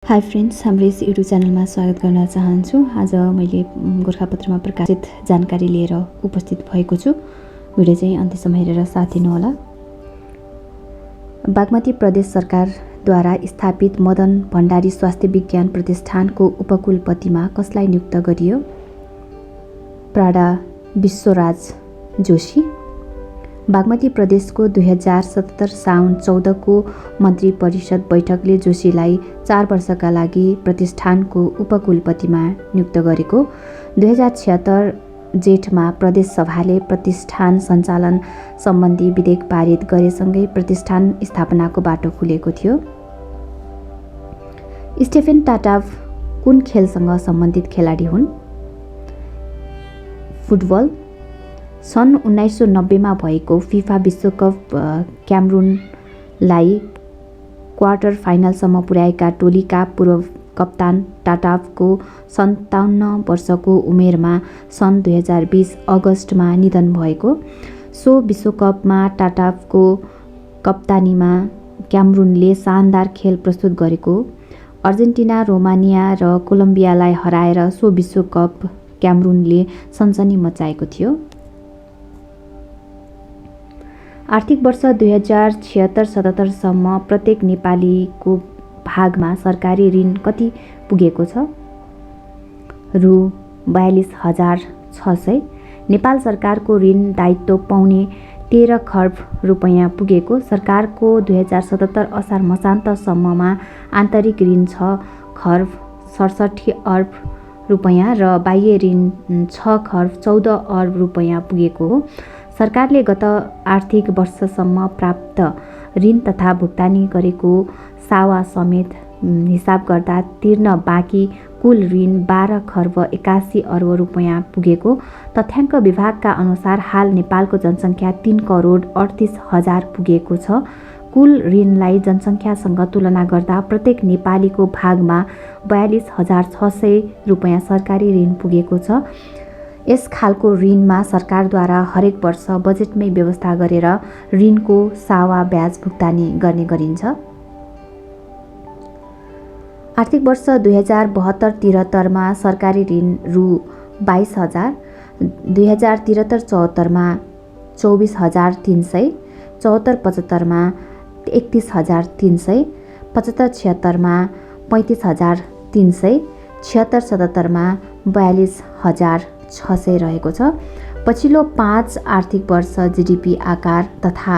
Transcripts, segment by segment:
High friends, हाम्रो यस YouTube च्यानलमा स्वागत गर्न चाहन्छु। आज मैले गोरखापत्रमा प्रकाशित जानकारी लिएर उपस्थित भएको छु। भिडियो चाहिँ अन्त्यसम्म हेरेर साथ दिनुहोला। बागमती प्रदेश सरकारद्वारा स्थापित मदन भण्डारी स्वास्थ्य विज्ञान प्रतिष्ठानको उपकुलपतिमा कसलाई नियुक्त गरियो? प्राडा विश्वराज जोशी। बागमती प्रदेशको 2077 साउन 14 को मन्त्री परिषद बैठकले जोशीलाई 4 वर्षका लागि प्रतिष्ठानको उपकुलपतिमा नियुक्त गरेको। 2076 जेठमा प्रदेश सभाले प्रतिष्ठान सञ्चालन सम्बन्धी विधेयक पारित गरेसँगै प्रतिष्ठान स्थापनाको बाटो खुलेको थियो। स्टेफेन टाटाव कुन खेलसँग सम्बन्धित खेलाडी हुन्? फुटबल। सन् 1990 मा भएको फिफा विश्वकप क्यामरुनलाई क्वार्टर फाइनलसम्म पुर्याएका टोलीका पूर्व कप्तान टाटावको 57 वर्षको उमेरमा सन् 2020 अगस्टमा निधन भएको। सो विश्वकपमा टाटावको कप्तानीमा क्यामरुनले शानदार खेल प्रस्तुत गरेको। अर्जेन्टिना, रोमानिया र कोलम्बियालाई हराएर सो विश्वकप क्यामरुनले सनसनी मचाएको थियो। आर्थिक वर्ष 2076-77 सम्म प्रत्येक नेपालीको भागमा सरकारी ऋण कति पुगेको छ? रु 42,600। नेपाल सरकारको ऋण दायित्व पाउने 13 खर्ब रुपैयाँ पुगेको। सरकारको 2077 असार मसान्तसम्ममा आन्तरिक ऋण 6 खर्ब 67 अर्ब रुपैयाँ र बाह्य ऋण 6 खर्ब 14 अर्ब रुपैयाँ पुगेको हो। सरकारले गत आर्थिक वर्षसम्म प्राप्त ऋण तथा भुक्तानी गरेको सावा समेत हिसाब गर्दा तिर्न बाँकी कुल ऋण 12 खर्ब 81 अर्ब रुपैयाँ पुगेको। तथ्याङ्क विभागका अनुसार हाल नेपालको जनसङ्ख्या 3 करोड 38 हजार पुगेको छ। कुल ऋणलाई जनसङ्ख्यासँग तुलना गर्दा प्रत्येक नेपालीको भागमा 42,600 रुपैयाँ सरकारी ऋण पुगेको छ। यस खालको ऋणमा सरकारद्वारा हरेक वर्ष बजेटमै व्यवस्था गरेर ऋणको सावा ब्याज भुक्तानी गर्ने गरिन्छ। आर्थिक वर्ष 2072-73 मा सरकारी ऋण रु 22,000, 2073-74 मा 24,300, 74-75 मा 31,300, 75-76 मा 35,300, 76-77 मा 42,600 रहेको छ। पछिल्लो 5 आर्थिक वर्ष जीडीपी आकार तथा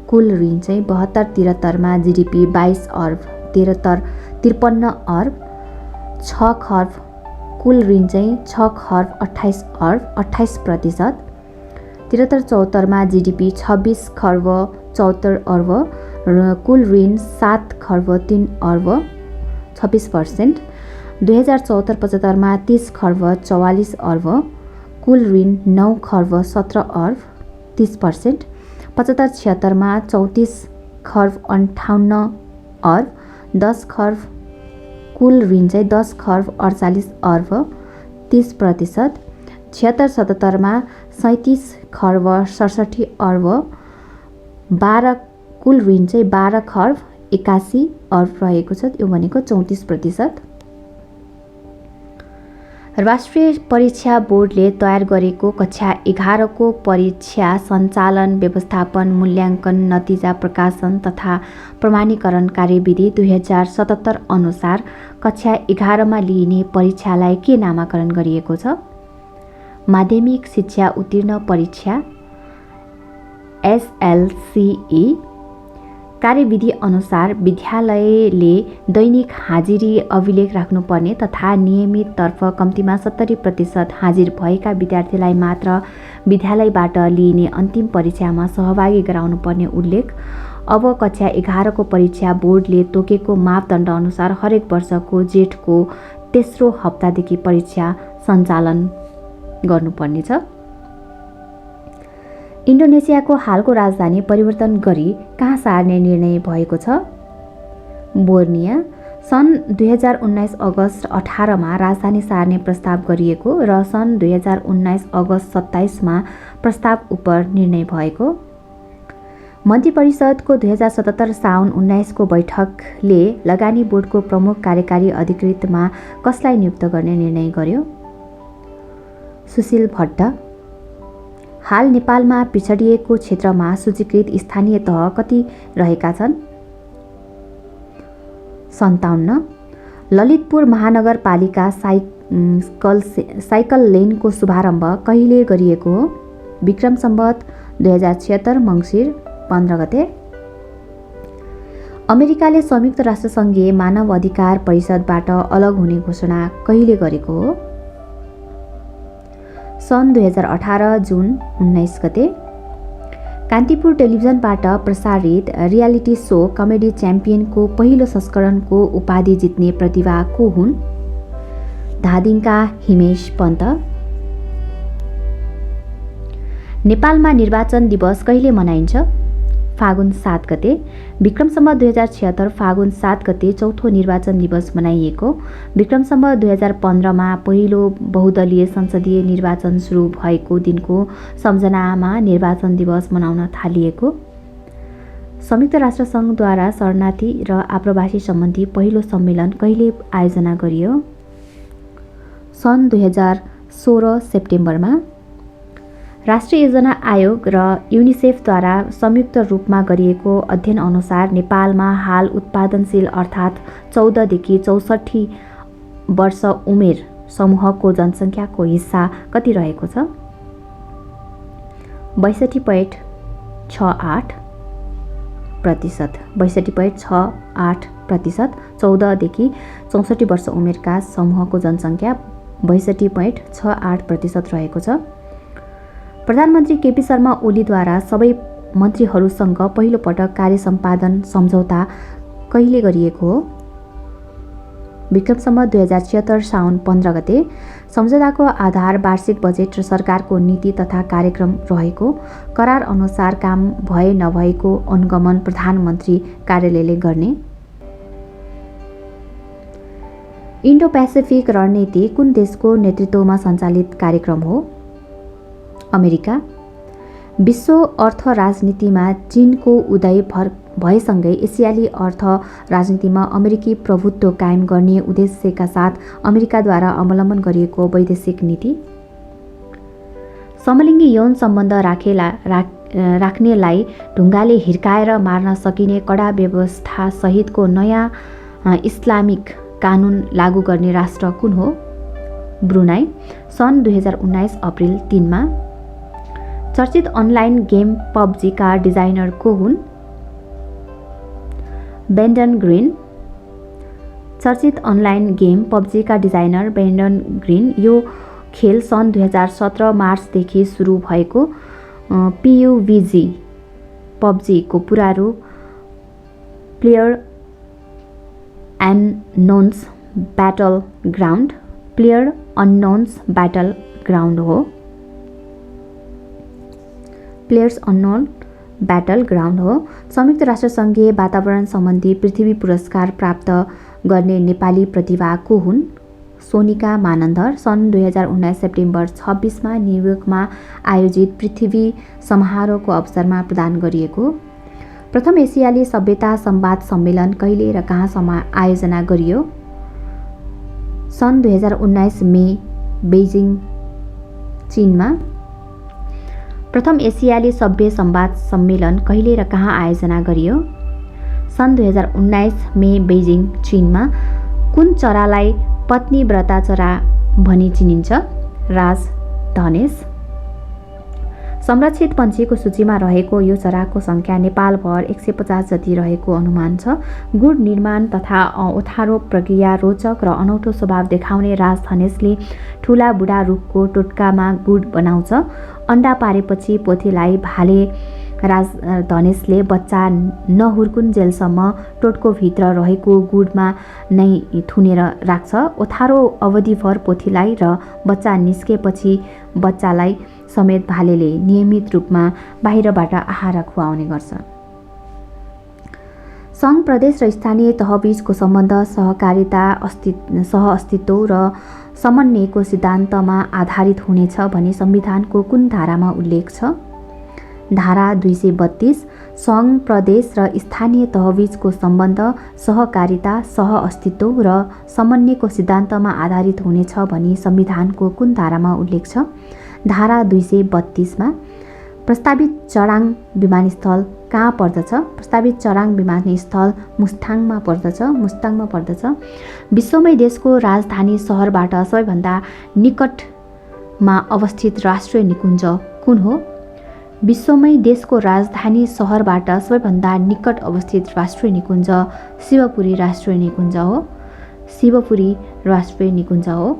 कुल ऋण चाहिँ 72-73 मा जीडीपी 22 अर्ब 53 अर्ब 6 खर्ब, कुल ऋण चाहिँ 6 खर्ब 28 अर्ब 28%। 73-74 मा जीडीपी 26 खर्ब 74 अर्ब र कुल ऋण 7 खर्ब 3 अर्ब 26%। 2074-75 मा 30 खर्ब 44 अर्ब, कुल ऋण 9 खर्ब 17 अर्ब 30%। 75-76 मा 34 खर्ब 58 अर्ब 10 खर्ब, कुल ऋण चाहिँ 10 खर्ब 48 अर्ब 30%। 76-77 मा 37 खर्ब 67 अर्ब 12, कुल ऋण चाहिँ 12 खर्ब 81 अर्ब रहेको छ। यो भनेको 34%। राष्ट्रिय परीक्षा बोर्डले तयार गरेको कक्षा 11 को परीक्षा सञ्चालन, व्यवस्थापन, मूल्याङ्कन, नतिजा प्रकाशन तथा प्रमाणीकरण कार्यविधि 2077 अनुसार कक्षा 11 मा लिइने परीक्षालाई के नामाकरण गरिएको छ? माध्यमिक शिक्षा उत्तीर्ण परीक्षा SLCE। कार्यविधि अनुसार विद्यालयले दैनिक हाजिरी अभिलेख राख्नुपर्ने तथा नियमित तर्फ कम्तीमा 70% हाजिर भएका विद्यार्थीलाई मात्र विद्यालयबाट लिइने अन्तिम परीक्षामा सहभागी गराउनुपर्ने उल्लेख। अब कक्षा 11 को परीक्षा बोर्डले तोकेको मापदण्ड अनुसार हरेक वर्षको जेठको तेस्रो हप्तादेखि परीक्षा सञ्चालन गर्नुपर्नेछ। इन्डोनेसियाको हालको राजधानी परिवर्तन गरी कहाँ सार्ने निर्णय भएको छ? बोर्निया। सन् 2019 अगस्ट 18 मा राजधानी सार्ने प्रस्ताव गरिएको र सन् 2019 अगस्ट 27 मा प्रस्ताव उप निर्णय भएको। मन्त्रिपरिषदको 2077 साउन 19 को बैठकले लगानी बोर्डको प्रमुख कार्यकारी अधिकृतमा कसलाई नियुक्त गर्ने निर्णय गर्यो? सुशील भट्ट। हाल नेपालमा पिछडिएको क्षेत्रमा सूचीकृत स्थानीय तह कति रहेका छन्? 57। ललितपुर महानगरपालिका साइकल लेनको शुभारम्भ कहिले गरिएको हो? विक्रम सम्वत 2076 मङ्सिर 15 गते। अमेरिकाले संयुक्त राष्ट्रसङ्घीय मानव अधिकार परिषदबाट अलग हुने घोषणा कहिले गरेको हो? सन् 2018 जुन 19 गते। कान्तिपुर टेलिभिजनबाट प्रसारित रियालिटी सो कमेडी च्याम्पियनको पहिलो संस्करणको उपाधि जित्ने प्रतिभा को हुन्? धादिङका हिमेश पन्त। नेपालमा निर्वाचन दिवस कहिले मनाइन्छ? फागुन 7 गते। विक्रम सम्वत 2076 फागुन 7 गते चौथो निर्वाचन दिवस मनाइएको। विक्रम सम्वत 2015 मा पहिलो बहुदलीय संसदीय निर्वाचन सुरु भएको दिनको सम्झनामा निर्वाचन दिवस मनाउन थालिएको। संयुक्त राष्ट्रसङ्घद्वारा शरणार्थी र आप्रवासी सम्बन्धी पहिलो सम्मेलन कहिले आयोजना गरियो? सन् 2016 सेप्टेम्बरमा। राष्ट्रिय योजना आयोग र युनिसेफद्वारा संयुक्त रूपमा गरिएको अध्ययन अनुसार नेपालमा हाल उत्पादनशील अर्थात् 14 देखि 64 वर्ष उमेर समूहको जनसङ्ख्याको हिस्सा कति रहेको छ? 62.68%। 62.68%। 14 देखि 64 वर्ष उमेरका समूहको जनसङ्ख्या 62.68% रहेको छ। प्रधानमन्त्री केपी शर्मा ओलीद्वारा सबै मन्त्रीहरूसँग पहिलो पटक कार्य सम्पादन सम्झौता कहिले गरिएको हो? विक्रम सम्वत 2076 साउन 15 गते। सम्झौताको आधार वार्षिक बजेट र सरकारको नीति तथा कार्यक्रम रहेको। करार अनुसार काम भए नभएको अनुगमन प्रधानमन्त्री कार्यालयले गर्ने। इन्डो पेसिफिक रणनीति कुन देशको नेतृत्वमा सञ्चालित कार्यक्रम हो? अमेरिका। विश्व अर्थ राजनीतिमा चीनको उदय भएसँगै एसियाली अर्थ राजनीतिमा अमेरिकी प्रभुत्व कायम गर्ने उद्देश्यका साथ अमेरिकाद्वारा अवलम्बन गरिएको वैदेशिक नीति। समलिङ्गी यौन सम्बन्ध राख्नेलाई ढुङ्गाले हिर्काएर मार्न सकिने कडा व्यवस्था सहितको नयाँ इस्लामिक कानुन लागू गर्ने राष्ट्र कुन हो? ब्रुनाई। सन् 2019 अप्रिल 3 मा। चर्चित अनलाइन गेम पबजी का डिजाइनर को हुन्? Brendan green. चर्चित अनलाइन गेम पबजी का डिजाइनर ब्रेन्डन ग्रिन। यो खेल सन् 2017 मार्चदेखि सुरु भएको PUBG पबजी को पूरा रूप प्लेयर अननोन्स ब्याटल ग्राउन्ड हो। प्लेयर्स अननोन ब्याटल ग्राउन्ड हो। संयुक्त राष्ट्रसङ्घीय वातावरण सम्बन्धी पृथ्वी पुरस्कार प्राप्त गर्ने नेपाली प्रतिभा को हुन्? सोनिका मानन्धर। सन् 2019 सेप्टेम्बर 26 मा न्युयोर्कमा आयोजित पृथ्वी समारोहको अवसरमा प्रदान गरिएको। प्रथम एसियाली सभ्यता संवाद सम्मेलन कहिले र कहाँसम्म आयोजना गरियो? सन् 2019 मे बेइजिङ चीनमा। प्रथम एसियाली सभ्य संवाद सम्मेलन कहिले र कहाँ आयोजना गरियो? सन् 2019 मे बेइजिङ चीनमा। कुन चरालाई पत्नीव्रता चरा भनी चिनिन्छ? राजधनेश। संरक्षित पन्छीको सूचीमा रहेको यो चराको सङ्ख्या नेपालभर 150 जति रहेको अनुमान छ। गुड निर्माण तथा ओथारो प्रक्रिया रोचक र अनौठो स्वभाव देखाउने राजधनेशले ठुला बुढा रुखको टोटकामा गुड बनाउँछ। अन्डा पारेपछि पोथीलाई भाले राजधनेशले बच्चा नहुर्कुन्जेलसम्म टोटकोभित्र रहेको गुडमा नै थुनेर राख्छ। ओथारो अवधिभर पोथीलाई र बच्चा निस्केपछि बच्चालाई समेत भालेले नियमित रूपमा बाहिरबाट आहार खुवाउने गर्छ। सङ्घ प्रदेश र स्थानीय तहबीचको सम्बन्ध सहकारिता सहअस्तित्व र समन्वयको सिद्धान्तमा आधारित हुनेछ भनी संविधानको कुन धारामा उल्लेख छ? धारा 232 सङ्घ प्रदेश र स्थानीय तहबीचको सम्बन्ध सहकारिता, सहअस्तित्व र समन्वयको सिद्धान्तमा आधारित हुनेछ भनी संविधानको कुन धारामा उल्लेख छ? धारा 232 मा। प्रस्तावित चराङ विमानस्थल कहाँ पर्दछ? प्रस्तावित चराङ विमानस्थल मुस्ताङमा पर्दछ। विश्वमै देशको राजधानी सहरबाट सबैभन्दा निकटमा अवस्थित राष्ट्रिय निकुञ्ज कुन हो? विश्वमै देशको राजधानी सहरबाट सबैभन्दा निकट अवस्थित राष्ट्रिय निकुञ्ज शिवपुरी राष्ट्रिय निकुञ्ज हो।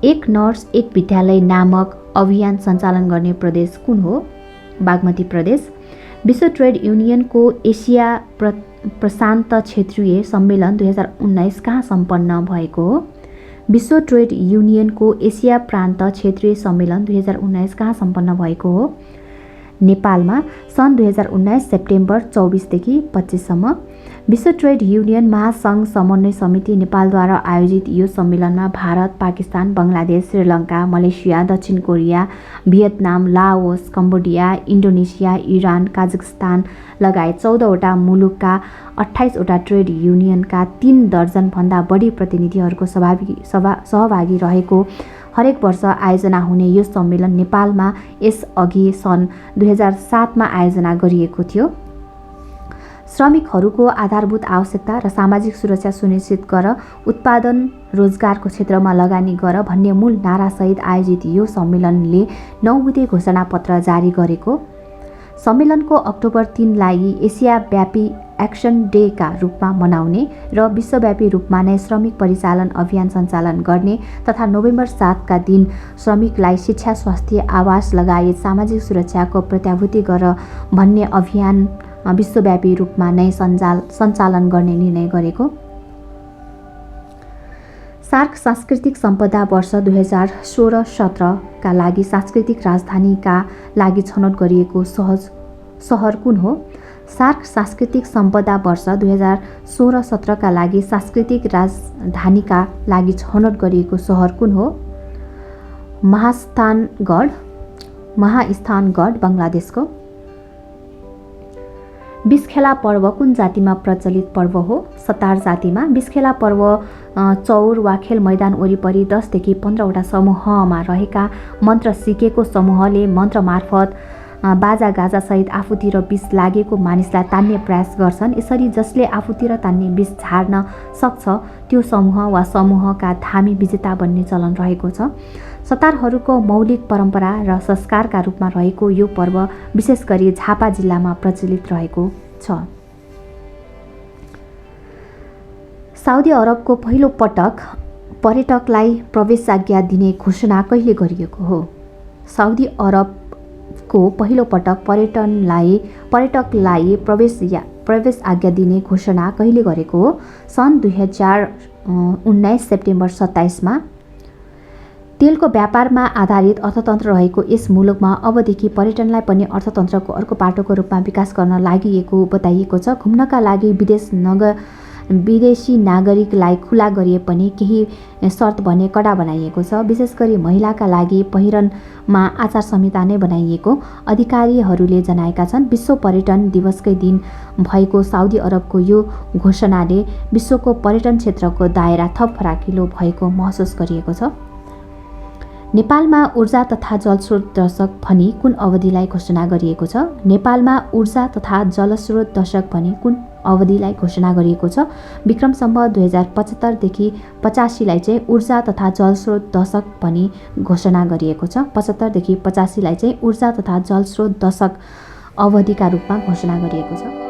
एक नर्स एक विद्यालय नामक अभियान सञ्चालन गर्ने प्रदेश कुन हो? बागमती प्रदेश। विश्व ट्रेड युनियनको एसिया प्रशान्त क्षेत्रीय सम्मेलन 2019 कहाँ सम्पन्न भएको हो? विश्व ट्रेड युनियनको एसिया प्रान्त क्षेत्रीय सम्मेलन 2019 कहाँ सम्पन्न भएको हो? नेपालमा सन् 2019 सेप्टेम्बर 24 देखि 25 सम्म। विश्व ट्रेड युनियन महासङ्घ समन्वय समिति नेपालद्वारा आयोजित यो सम्मेलनमा भारत, पाकिस्तान, बङ्गलादेश, श्रीलङ्का, मलेसिया, दक्षिण Korea, Vietnam, Laos, Cambodia, Indonesia, Iran, Kazakhstan लगायत 14वटा मुलुकका 28वटा ट्रेड युनियनका 3 दर्जनभन्दा बढी प्रतिनिधिहरूको सहभागी रहेको हरेक वर्ष आयोजना हुने यो सम्मेलन नेपालमा यसअघि सन् 2007 मा आयोजना गरिएको थियो। श्रमिकहरूको आधारभूत आवश्यकता र सामाजिक सुरक्षा सुनिश्चित गर, उत्पादन रोजगारको क्षेत्रमा लगानी गर भन्ने मूल नारासहित आयोजित यो सम्मेलनले 9 बुँदे घोषणापत्र जारी गरेको। सम्मेलनको अक्टोबर 3 लाई एसियाव्यापी एक्सन डे का रूपमा मनाउने र विश्वव्यापी रूपमा नै श्रमिक परिचालन अभियान सञ्चालन गर्ने तथा नोभेम्बर 7 का दिन श्रमिकलाई शिक्षा, स्वास्थ्य, आवास लगायत सामाजिक सुरक्षाको प्रत्याभूति गर भन्ने अभियान विश्वव्यापी रूपमा नै सञ्चालन गर्ने निर्णय गरेको। सार्क सांस्कृतिक सम्पदा वर्ष 2016-17 का लागि सांस्कृतिक राजधानीका लागि छनौट गरिएको सहर कुन हो? सार्क सांस्कृतिक सम्पदा वर्ष 2016-17 का लागि सांस्कृतिक राजधानीका लागि छनौट गरिएको सहर कुन हो? महास्थानगढ बङ्गलादेशको। बिसखेला पर्व कुन जातिमा प्रचलित पर्व हो? सतार जातिमा। बिसखेला पर्व चौर वा खेल मैदान वरिपरि 10 देखि 15वटा समूहमा रहेका मन्त्र सिकेको समूहले मन्त्र मार्फत बाजागाजासहित आफूतिर विष लागेको मानिसलाई तान्ने प्रयास गर्छन्। यसरी जसले आफूतिर तान्ने विष झार्न सक्छ त्यो समूह वा समूहका धामी विजेता बन्ने चलन रहेको छ। सतारहरूको मौलिक परम्परा र संस्कारका रूपमा रहेको यो पर्व विशेष गरी झापा जिल्लामा प्रचलित रहेको छ। साउदी अरबको पहिलो पटक पर्यटकलाई प्रवेशाज्ञा दिने घोषणा कहिले गरिएको हो? साउदी अरबको पहिलो पटक पर्यटकलाई प्रवेश आज्ञा दिने घोषणा कहिले गरेको हो? सन् 2019 सेप्टेम्बर 27 मा। तेलको व्यापारमा आधारित अर्थतन्त्र रहेको यस मुलुकमा अबदेखि पर्यटनलाई पनि अर्थतन्त्रको अर्को पाटोको रूपमा विकास गर्न लागि बताइएको छ। घुम्नका लागि विदेशी नागरिकलाई खुला गरिए पनि केही शर्त भने कडा बनाइएको छ। विशेष गरी महिलाका लागि पहिरनमा आचार संहिता नै बनाइएको अधिकारीहरूले जनाएका छन्। विश्व पर्यटन दिवसकै दिन भएको साउदी अरबको यो घोषणाले विश्वको पर्यटन क्षेत्रको दायरा थप फराकिलो भएको महसुस गरिएको छ। नेपालमा ऊर्जा तथा जलस्रोत दशक भनी कुन अवधिलाई घोषणा गरिएको छ? नेपालमा ऊर्जा तथा जलस्रोत दशक भनी कुन अवधिलाई घोषणा गरिएको छ? विक्रम सम्वत 2075 देखि 85 लाई चाहिँ ऊर्जा तथा जलस्रोत दशक भनी घोषणा गरिएको छ। 75 देखि 85 लाई चाहिँ ऊर्जा तथा जलस्रोत दशक अवधिका रूपमा घोषणा गरिएको छ।